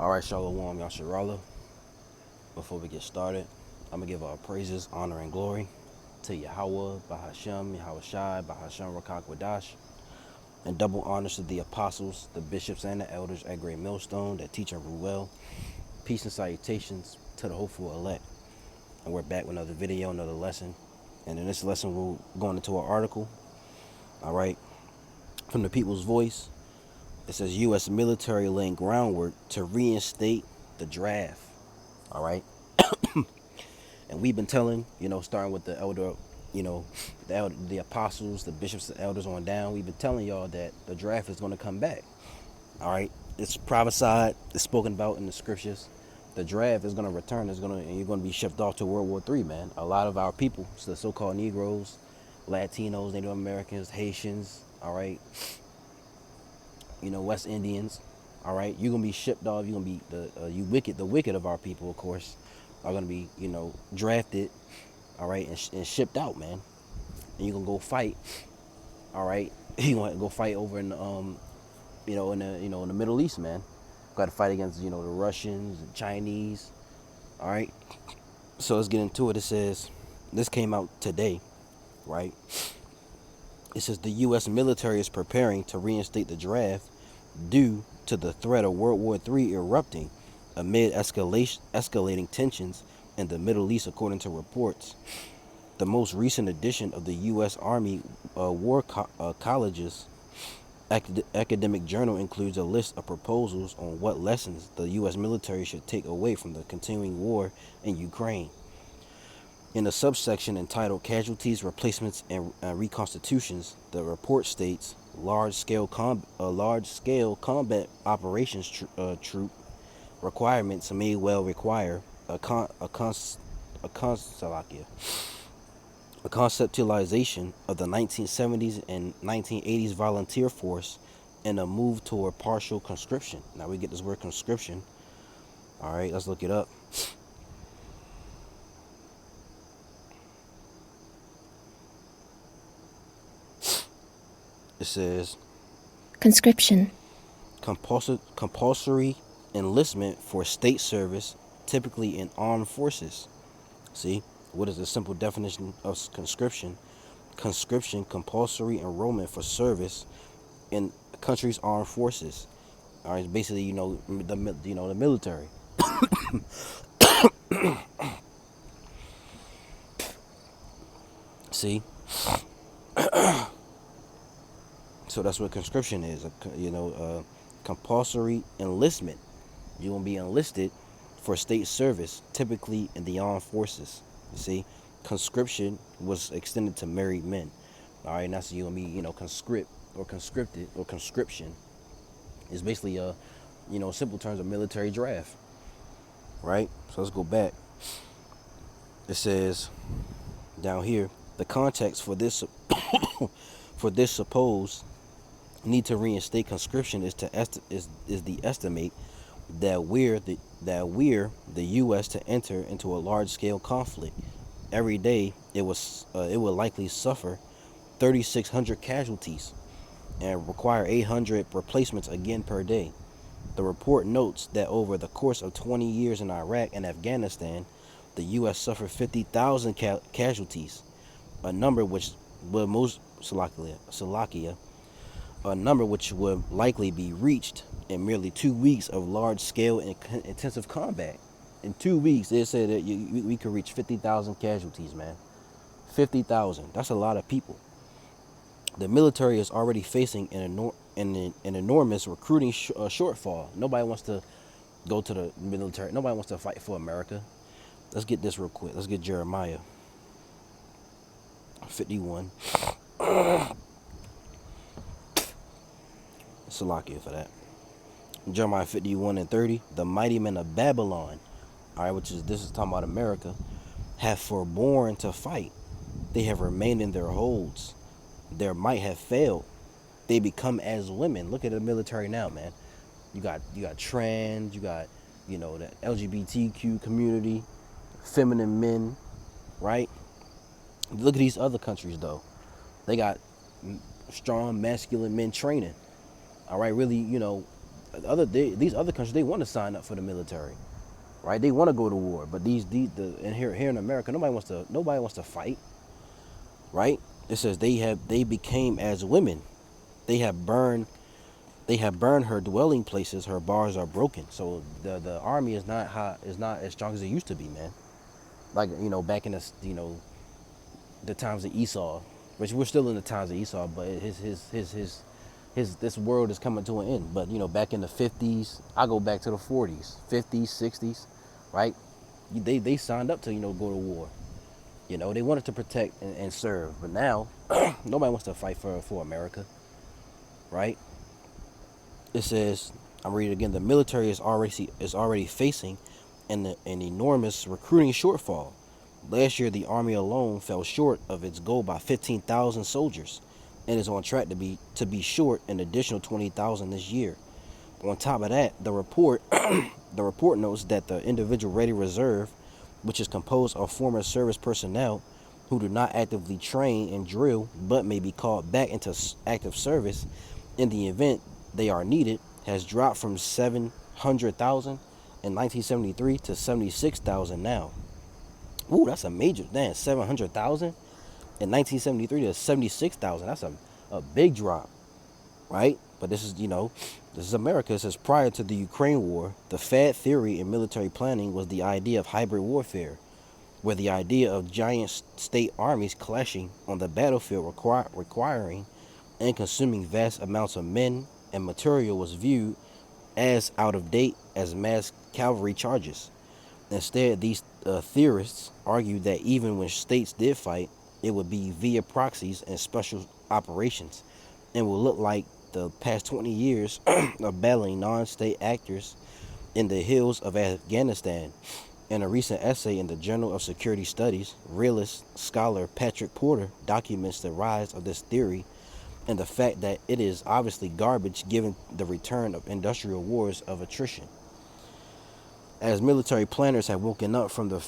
Alright, Shalom, Yasharallah. Before we get started, I'm going to give our praises, honor, and glory to Yahweh, Bahashem, Yahweh Shai, Bahashem Rakak Wadash, and double honors to the apostles, the bishops, and the elders at Great Millstone that teach and rule well. Peace and salutations to the hopeful elect. And we're back with another video, another lesson. And in this lesson, we're going into an article, alright, from the People's Voice. It says U.S. military laying groundwork to reinstate the draft. All right. And we've been telling, starting with the elder, the apostles, the bishops, the elders on down, we've been telling y'all that the draft is going to come back. All right. It's prophesied, it's spoken about in the scriptures. The draft is going to return. And you're going to be shipped off to World War III, man. A lot of our people, so the so-called Negroes, Latinos, Native Americans, Haitians, all right, West Indians, all right, you're gonna be shipped off. You're gonna be the wicked of our people, of course, are gonna be, drafted, all right, and shipped out, man. And you're gonna go fight, all right. You want to go fight over in the, in the Middle East, man. Got to fight against, the Russians, the Chinese, all right. So let's get into it. It says this came out today, right? It says the U.S. military is preparing to reinstate the draft due to the threat of World War III erupting amid escalating tensions in the Middle East, according to reports. The most recent edition of the U.S. Army College's academic journal includes a list of proposals on what lessons the U.S. military should take away from the continuing war in Ukraine. In a subsection entitled Casualties, Replacements, and Reconstitutions, the report states large-scale combat operations troop requirements may well require a conceptualization of the 1970s and 1980s volunteer force and a move toward partial conscription. Now we get this word conscription. All right, let's look it up. It says conscription, compulsory enlistment for state service, typically in armed forces. See, what is the simple definition of conscription? Conscription, compulsory enrollment for service in a country's armed forces. All right, basically, the military. See. So that's what conscription is, compulsory enlistment. You're going to be enlisted for state service, typically in the armed forces. You see, conscription was extended to married men. All right, now so you're going to be, conscript or conscripted or conscription is basically simple terms of military draft. Right? So let's go back. It says down here, the context for this for this supposed need to reinstate conscription is the estimate that we're the U.S. to enter into a large-scale conflict. Every day it will likely suffer 3,600 casualties and require 800 replacements again per day. The report notes that over the course of 20 years in Iraq and Afghanistan, the U.S. suffered 50,000 casualties, a number which will a number which would likely be reached in merely 2 weeks of large-scale and intensive combat. In 2 weeks, they said that we could reach 50,000 casualties, man. 50,000. That's a lot of people. The military is already facing an enormous recruiting shortfall. Nobody wants to go to the military. Nobody wants to fight for America. Let's get this real quick. Let's get Jeremiah 51. Salakia for that. Jeremiah 51 and 30. The mighty men of Babylon, all right, this is talking about America, have forborne to fight. They have remained in their holds. Their might have failed. They become as women. Look at the military now, man. You got trans, you got, the LGBTQ community, feminine men, right? Look at these other countries though. They got strong masculine men training. All right, really, these other countries, they want to sign up for the military, right? They want to go to war, but and here in America, nobody wants to fight, right? It says they became as women, they have burned they have burned her dwelling places, her bars are broken. So the army is not as strong as it used to be, man. Like, back in the times of Esau, which we're still in the times of Esau, but his this world is coming to an end. But back in the 50s, I go back to the 40s, 50s, 60s, right? They signed up to go to war. They wanted to protect and serve, but now nobody wants to fight for America, right? It says, I'm reading again. The military is already facing an enormous recruiting shortfall. Last year, the Army alone fell short of its goal by 15,000 soldiers, and is on track to be short an additional 20,000 this year. On top of that, the report the report notes that the individual ready reserve, which is composed of former service personnel who do not actively train and drill but may be called back into active service in the event they are needed, has dropped from 700,000 in 1973 to 76,000 now. Ooh, that's a major, 700,000 in 1973 to 76,000. That's a big drop, right? But this is America. It says, prior to the Ukraine war, the fad theory in military planning was the idea of hybrid warfare, where the idea of giant state armies clashing on the battlefield requiring and consuming vast amounts of men and material was viewed as out of date as mass cavalry charges. Instead, these theorists argued that even when states did fight, it would be via proxies and special operations, and will look like the past 20 years of battling non-state actors in the hills of Afghanistan. In a recent essay in the Journal of Security Studies, realist scholar Patrick Porter documents the rise of this theory and the fact that it is obviously garbage given the return of industrial wars of attrition. As military planners have woken up from the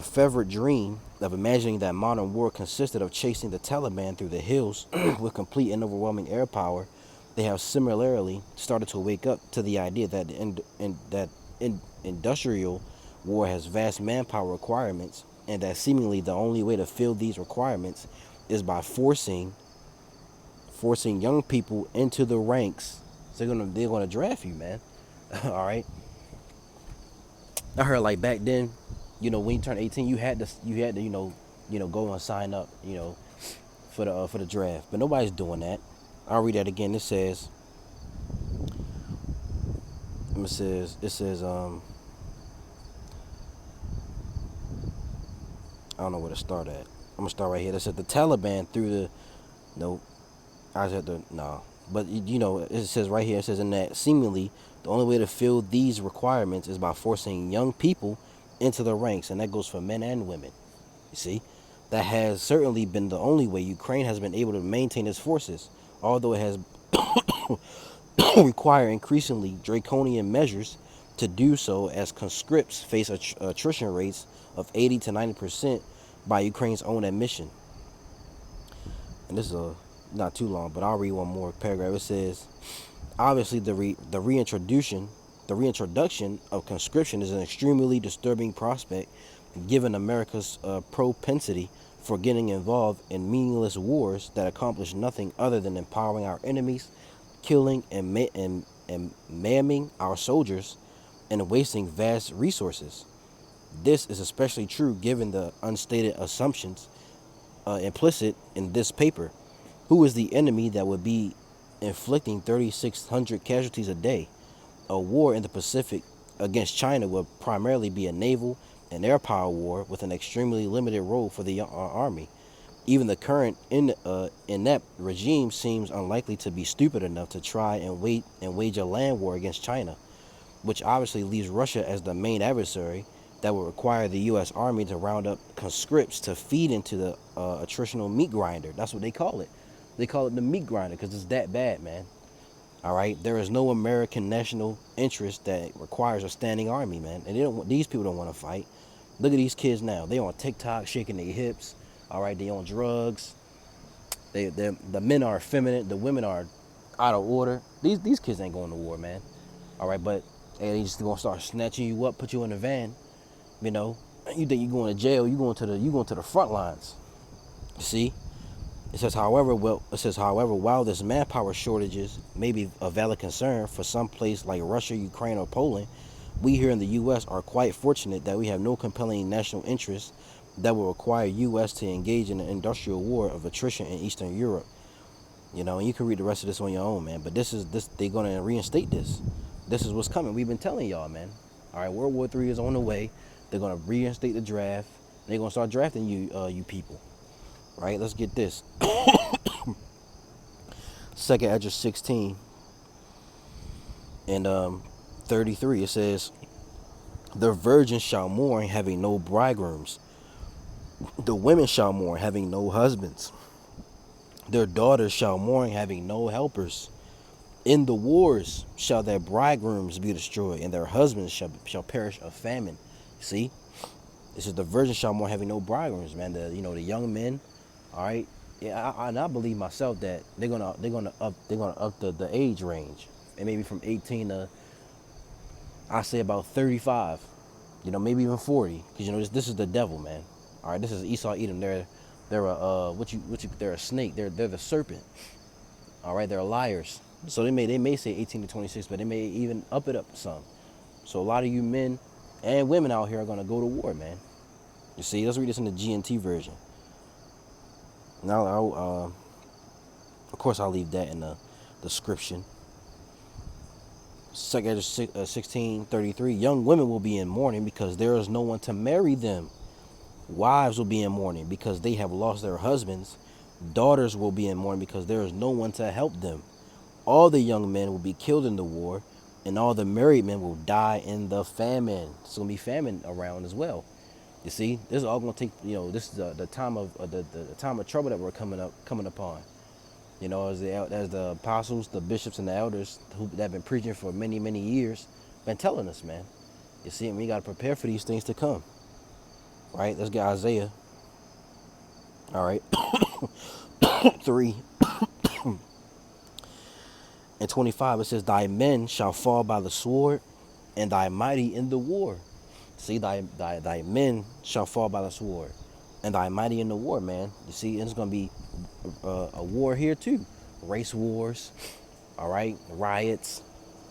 fevered dream of imagining that modern war consisted of chasing the Taliban through the hills with complete and overwhelming air power, they have similarly started to wake up to the idea that industrial war has vast manpower requirements, and that seemingly the only way to fill these requirements is by forcing young people into the ranks. So they're gonna draft you, man. All right. I heard, like, back then, when you turn 18, you had to go and sign up, for the draft. But nobody's doing that. I'll read that again. It says I don't know where to start at. I'm gonna start right here. It says the Taliban through the no, I just have to no. But it says right here. It says in that seemingly the only way to fill these requirements is by forcing young people into the ranks, and that goes for men and women. You see, that has certainly been the only way Ukraine has been able to maintain its forces, although it has require increasingly draconian measures to do so, as conscripts face attrition rates of 80 to 90% by Ukraine's own admission. And this is not too long, but I'll read one more paragraph. It says, obviously, the reintroduction of conscription is an extremely disturbing prospect, given America's propensity for getting involved in meaningless wars that accomplish nothing other than empowering our enemies, killing and maiming our soldiers, and wasting vast resources. This is especially true given the unstated assumptions implicit in this paper. Who is the enemy that would be inflicting 3,600 casualties a day? A war in the Pacific against China would primarily be a naval and air power war with an extremely limited role for the army. Even the current inept regime seems unlikely to be stupid enough to try and wage a land war against China, which obviously leaves Russia as the main adversary that would require the U.S. Army to round up conscripts to feed into the attritional meat grinder. That's what they call it. They call it the meat grinder because it's that bad, man. All right, there is no American national interest that requires a standing army, man. And these people don't want to fight. Look at these kids now. They on TikTok shaking their hips. All right, they on drugs. The men are effeminate. The women are out of order. These kids ain't going to war, man. All right, but hey, they just gonna start snatching you up, put you in a van. You know, you think you going to jail? You going to the front lines. You see, it says, however, while this manpower shortages may be a valid concern for some place like Russia, Ukraine, or Poland, we here in the U.S. are quite fortunate that we have no compelling national interest that will require U.S. to engage in an industrial war of attrition in Eastern Europe. You know, and you can read the rest of this on your own, man. But this they're gonna reinstate this. This is what's coming. We've been telling y'all, man. All right, World War III is on the way. They're gonna reinstate the draft. They're gonna start drafting you people. Right? Let's get this. Second Ezra 16 and 33. It says, "The virgins shall mourn, having no bridegrooms. The women shall mourn, having no husbands. Their daughters shall mourn, having no helpers. In the wars shall their bridegrooms be destroyed, and their husbands shall perish of famine." See, this is the virgin shall mourn, having no bridegrooms, man. The young men, all right. Yeah, I believe myself that they're gonna up the age range, and maybe from 18 to, I say, about 35. Maybe even 40, because this is the devil, man. All right, this is Esau Edom. They're a they're a snake. They're the serpent. All right, they're liars. So they may say 18 to 26, but they may even up it some. So a lot of you men and women out here are gonna go to war, man. You see, let's read this in the GNT version. Now, of course, I'll leave that in the description. 2 16:33. Young women will be in mourning because there is no one to marry them. Wives will be in mourning because they have lost their husbands. Daughters will be in mourning because there is no one to help them. All the young men will be killed in the war, and all the married men will die in the famine. It's gonna be famine around as well. You see, this is all gonna take. This is the time of the time of trouble that we're coming upon. As the apostles, the bishops, and the elders that have been preaching for many, many years, been telling us, man. You see, and we gotta prepare for these things to come. Right? Let's get Isaiah. All right, 3 and 25. It says, "Thy men shall fall by the sword, and thy mighty in the war." See, thy men shall fall by the sword, and thy mighty in the war, man. You see, and it's gonna be a war here too, race wars, all right, riots,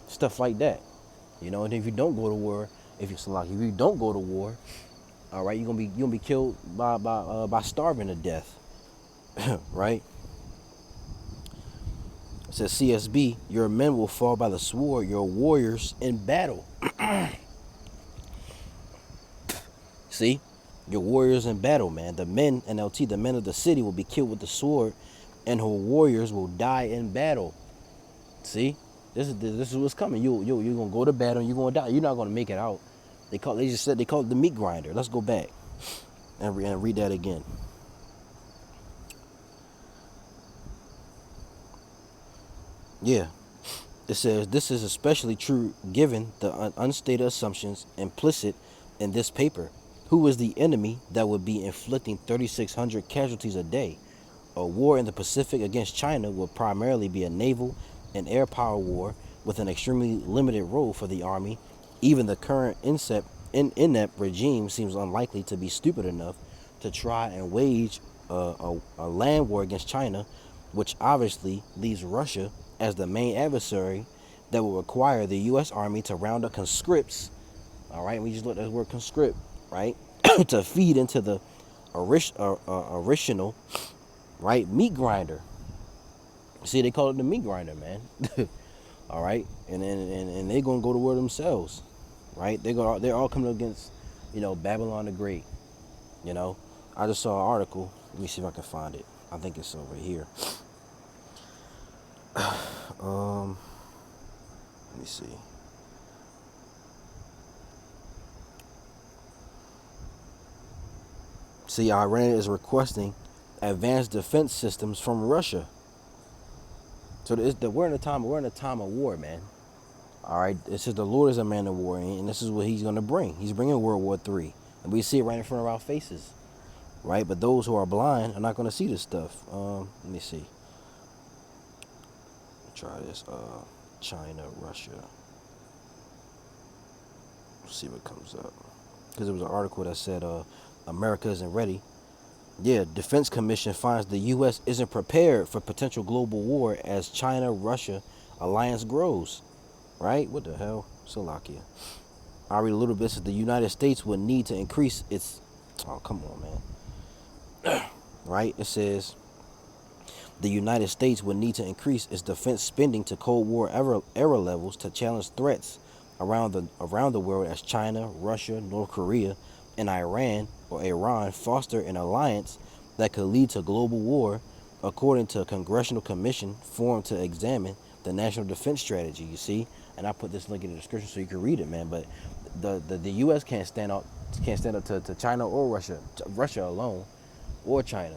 stuff like that. And if you don't go to war, if you don't go to war, all right, you're gonna be killed by starving to death, right? It says CSB, "Your men will fall by the sword, your warriors in battle." See, your warriors in battle, man. The men, NLT, the men of the city will be killed with the sword, and her warriors will die in battle. See, this is what's coming. You're gonna go to battle and you're gonna die. You're not gonna make it out. They call it the meat grinder. Let's go back and read that again. Yeah, it says this is especially true given the unstated assumptions implicit in this paper. Who is the enemy that would be inflicting 3,600 casualties a day? A war in the Pacific against China would primarily be a naval and air power war with an extremely limited role for the Army. Even the current inept regime seems unlikely to be stupid enough to try and wage a land war against China, which obviously leaves Russia as the main adversary that will require the U.S. Army to round up conscripts. All right, we just looked at the word conscript, right? To feed into the original, right, meat grinder. See, they call it the meat grinder, man. All right, and they're gonna go to war themselves, right? They're all coming against, Babylon the Great. I just saw an article. Let me see if I can find it. I think it's over here. Let me see. See, Iran is requesting advanced defense systems from Russia. So we're in a time of war, man. All right, it says the Lord is a man of war, and this is what He's going to bring. He's bringing World War III, and we see it right in front of our faces, right? But those who are blind are not going to see this stuff. Let me see. Try this. China, Russia. Let's see what comes up. Because it was an article that said America isn't ready. Yeah, Defense Commission finds the U.S. isn't prepared for potential global war as China-Russia alliance grows. Right? What the hell? Slovakia. I'll read a little bit. It says the United States would need to increase its... Oh, come on, man. Right? It says the United States would need to increase its defense spending to Cold War era levels to challenge threats around the world as China, Russia, North Korea, and Iran foster an alliance that could lead to global war, according to a congressional commission formed to examine the national defense strategy. You see, and I put this link in the description so you can read it, man. But the U.S. can't stand up to China or Russia alone, or China.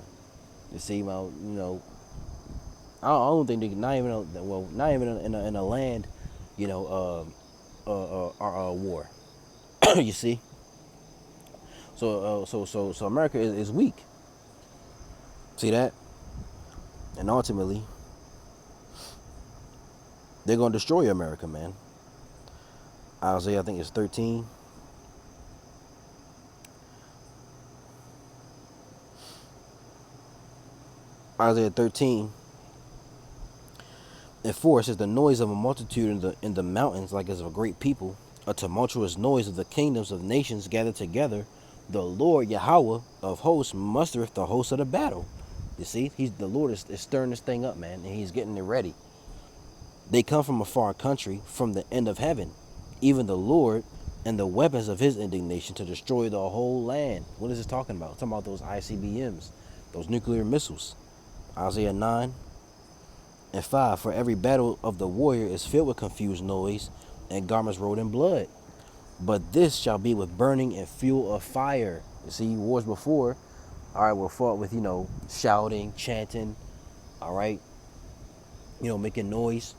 You see, well, you know, I don't think they not even in a land, you know, war. You see, so America is weak. See that, and ultimately, they're gonna destroy America, man. Isaiah, I think it's 13. Isaiah 13 and 4 says the noise of a multitude in the mountains like as of a great people, a tumultuous noise of the kingdoms of nations gathered together. The Lord Yahweh of hosts mustereth the host of the battle. You see, the Lord is stirring this thing up, man, and he's getting it ready. They come from a far country, from the end of heaven, even the Lord and the weapons of his indignation to destroy the whole land. What is this talking about? It's talking about those ICBMs, those nuclear missiles. Isaiah 9 and 5, for every battle of the warrior is filled with confused noise and garments rolled in blood. But this shall be with burning and fuel of fire. You see, wars before, all right, were fought with, you know, shouting, chanting, all right, you know, making noise.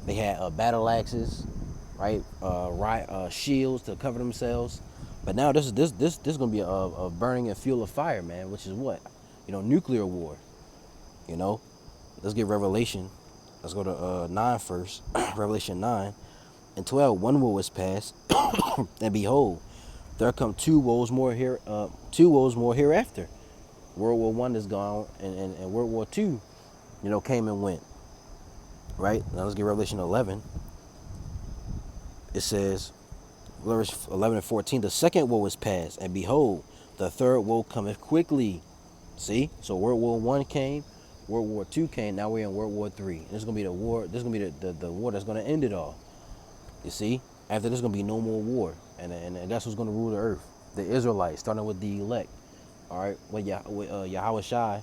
They had battle axes, right, shields to cover themselves. But now this is gonna be a burning and fuel of fire, man, which is what, you know, nuclear war. You know, let's get Revelation. Let's go to 9 first. Revelation 9 and 12. One woe is past, and behold, there come two woes more hereafter. World War One is gone, and World War Two, you know, came and went. Right now, let's get Revelation 11. It says, verse 11 and 14. The second woe is past, and behold, the third woe cometh quickly. See, so World War One came. World War II came. Now we're in World War III. And this is gonna be the war. This is gonna be the war that's gonna end it all. You see, after this, gonna be no more war, and that's what's gonna rule the earth. The Israelites, starting with the elect. All right, with Yahweh Shai,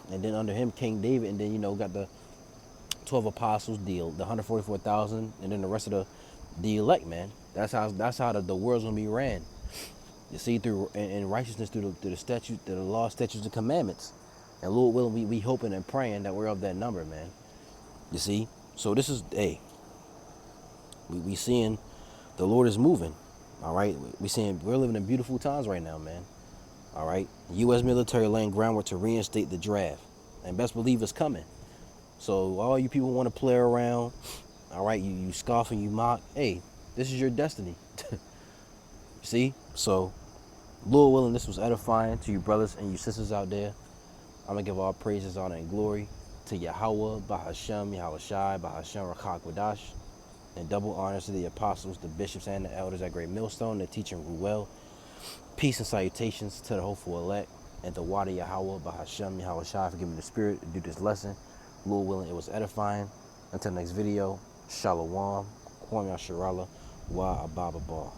and then under him King David, and then, you know, got the 12 apostles, the 144,000, and then the rest of the elect, man. That's how the world's gonna be ran. You see, through in righteousness, through the statute, the law, statutes, and commandments. And Lord willing, we hoping and praying that we're of that number, man. You see? So this is, hey, we seeing the Lord is moving. All right? We're living in beautiful times right now, man. All right? U.S. military laying groundwork to reinstate the draft. And best believe it's coming. So all you people want to play around, all right, you scoff and you mock, hey, this is your destiny. See? So, Lord willing, this was edifying to you brothers and you sisters out there. I'm going to give all praises, honor, and glory to Yahweh, Bahashem, Yahweh Shai, Bahashem, Rakak Wadash, and double honors to the apostles, the bishops, and the elders at Great Millstone, the teaching Ruel. Peace and salutations to the hopeful elect, and the Wadi Yahweh, Bahashem, Yahweh Shai, for giving me the spirit to do this lesson. Lord willing, it was edifying. Until next video, Shalom, Kwame Yasharala, Wa Ababa Ball.